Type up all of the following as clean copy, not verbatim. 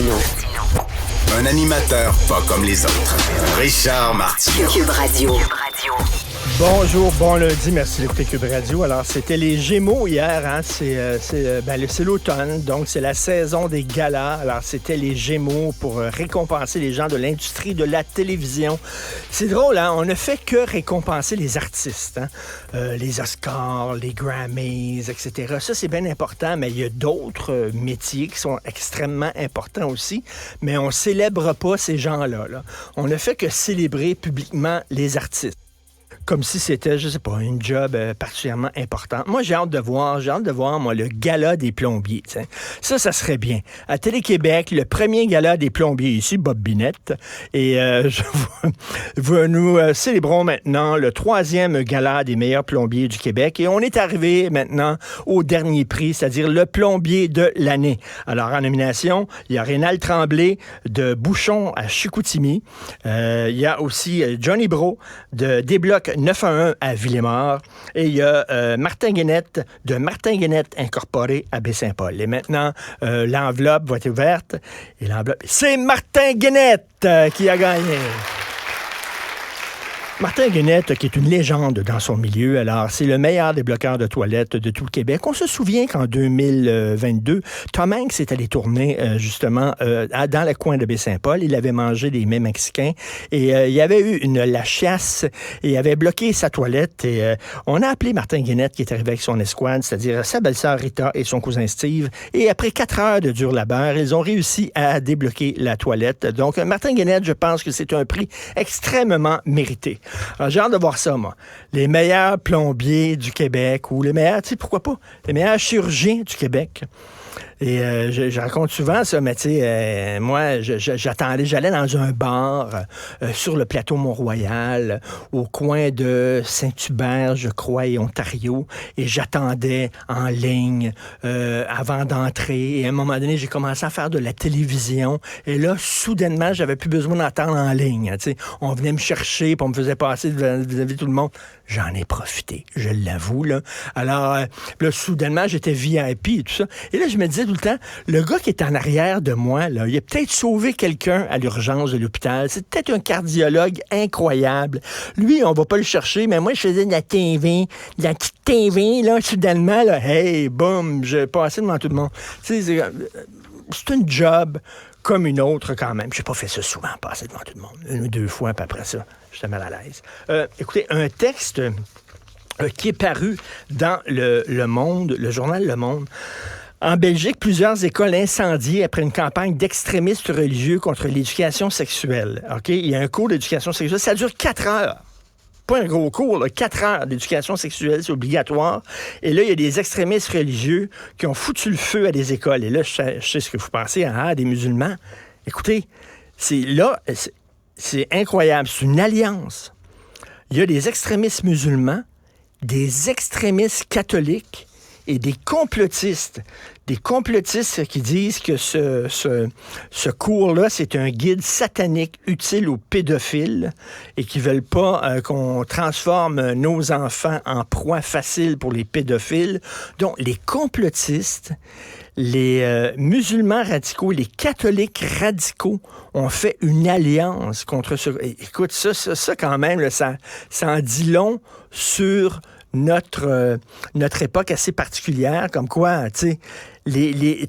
Martineau. Un animateur pas comme les autres. Richard Martineau. Cube Radio. Bonjour, bon lundi, merci d'écouter Cube Radio. Alors, c'était les Gémeaux hier, hein? C'est l'automne, donc c'est la saison des galas. Alors, c'était les Gémeaux pour récompenser les gens de l'industrie de la télévision. C'est drôle, hein? On ne fait que récompenser les artistes, hein? Les Oscars, les Grammys, etc. Ça, c'est bien important, mais il y a d'autres métiers qui sont extrêmement importants aussi, mais on célèbre pas ces gens-là, là. On ne fait que célébrer publiquement les artistes. Comme si c'était, je sais pas, une job particulièrement importante. Moi, j'ai hâte de voir, moi, le gala des plombiers. T'sais. Ça serait bien. À Télé-Québec, le premier gala des plombiers ici, Bob Binette. Et nous célébrons maintenant le 3e gala des meilleurs plombiers du Québec. Et on est arrivé maintenant au dernier prix, c'est-à-dire le plombier de l'année. Alors, en nomination, il y a Rénal Tremblay de Bouchon à Chicoutimi. Il y a aussi Johnny Brault de Desblocs 911 à Villemort. Et il y a Martin Guenette de Martin Guenette Incorporé à Baie-Saint-Paul. Et maintenant, l'enveloppe va être ouverte. Et l'enveloppe, c'est Martin Guenette qui a gagné. Martin Guenette, qui est une légende dans son milieu, alors c'est le meilleur débloqueur de toilettes de tout le Québec. On se souvient qu'en 2022, Tom Hanks est allé tourner justement dans le coin de Baie-Saint-Paul. Il avait mangé des mets mexicains et il y avait eu la chiasse et il avait bloqué sa toilette. Et on a appelé Martin Guenette qui est arrivé avec son escouade, c'est-à-dire sa belle-sœur Rita et son cousin Steve. Et après 4 heures de dur labeur, ils ont réussi à débloquer la toilette. Donc Martin Guenette, je pense que c'est un prix extrêmement mérité. Alors, j'ai hâte de voir ça, moi. Les meilleurs plombiers du Québec ou les meilleurs, tu sais, pourquoi pas, les meilleurs chirurgiens du Québec. Et je raconte souvent ça, mais tu sais, moi, j'allais dans un bar sur le plateau Mont-Royal, au coin de Saint-Hubert, je crois, et Ontario, et j'attendais en ligne avant d'entrer. Et à un moment donné, j'ai commencé à faire de la télévision. Et là, soudainement, j'avais plus besoin d'attendre en ligne. Tu sais, on venait me chercher, puis on me faisait passer vis-à-vis de tout le monde. J'en ai profité, je l'avoue, là. Alors, là, soudainement, j'étais VIP et tout ça. Et là, je me disais tout le temps, le gars qui est en arrière de moi, là, il a peut-être sauvé quelqu'un à l'urgence de l'hôpital. C'est peut-être un cardiologue incroyable. Lui, on va pas le chercher, mais moi, je faisais de la TV, de la petite TV, là, soudainement, là, hey, boum, j'ai passé devant tout le monde. Tu sais, c'est une job comme une autre quand même. J'ai pas fait ça souvent, passer devant tout le monde. 1 ou 2 fois, puis après ça, j'étais mal à l'aise. Écoutez, un texte qui est paru dans le Monde, le journal Le Monde. En Belgique, plusieurs écoles incendiées après une campagne d'extrémistes religieux contre l'éducation sexuelle. OK? Il y a un cours d'éducation sexuelle. Ça dure 4 heures. Pas un gros cours, là. 4 heures d'éducation sexuelle, c'est obligatoire. Et là, il y a des extrémistes religieux qui ont foutu le feu à des écoles. Et là, je sais ce que vous pensez, des musulmans. Écoutez, c'est incroyable. C'est une alliance. Il y a des extrémistes musulmans, des extrémistes catholiques et des complotistes. Des complotistes qui disent que ce cours-là, c'est un guide satanique utile aux pédophiles et qui veulent pas qu'on transforme nos enfants en proie facile pour les pédophiles. Donc, les complotistes, les musulmans radicaux, les catholiques radicaux ont fait une alliance contre ce... Écoute, ça quand même, là, ça en dit long sur notre époque assez particulière, comme quoi, tu sais,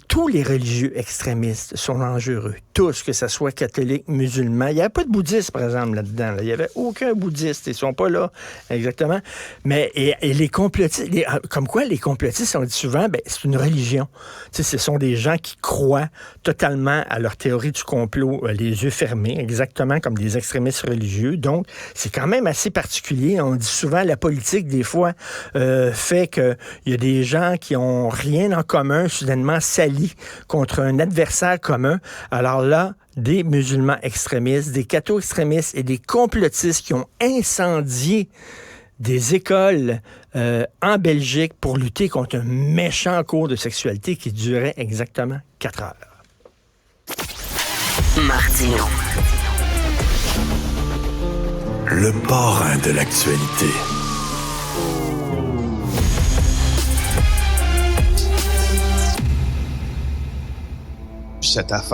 tous les religieux extrémistes sont dangereux. Tous, que ce soit catholiques, musulmans. Il n'y avait pas de bouddhistes, par exemple, là-dedans. Là. Il n'y avait aucun bouddhiste. Ils ne sont pas là, exactement. Mais et les complotistes, comme quoi les complotistes, on dit souvent, c'est une religion. Tu sais, ce sont des gens qui croient totalement à leur théorie du complot, les yeux fermés, exactement comme des extrémistes religieux. Donc, c'est quand même assez particulier. On dit souvent, la politique, des fois, fait qu'il y a des gens qui ont rien en commun, soudainement s'allient contre un adversaire commun. Alors là, des musulmans extrémistes, des cathos extrémistes et des complotistes qui ont incendié des écoles en Belgique pour lutter contre un méchant cours de sexualité qui durait exactement 4 heures. Martineau. Le parrain de l'actualité. Cette affaire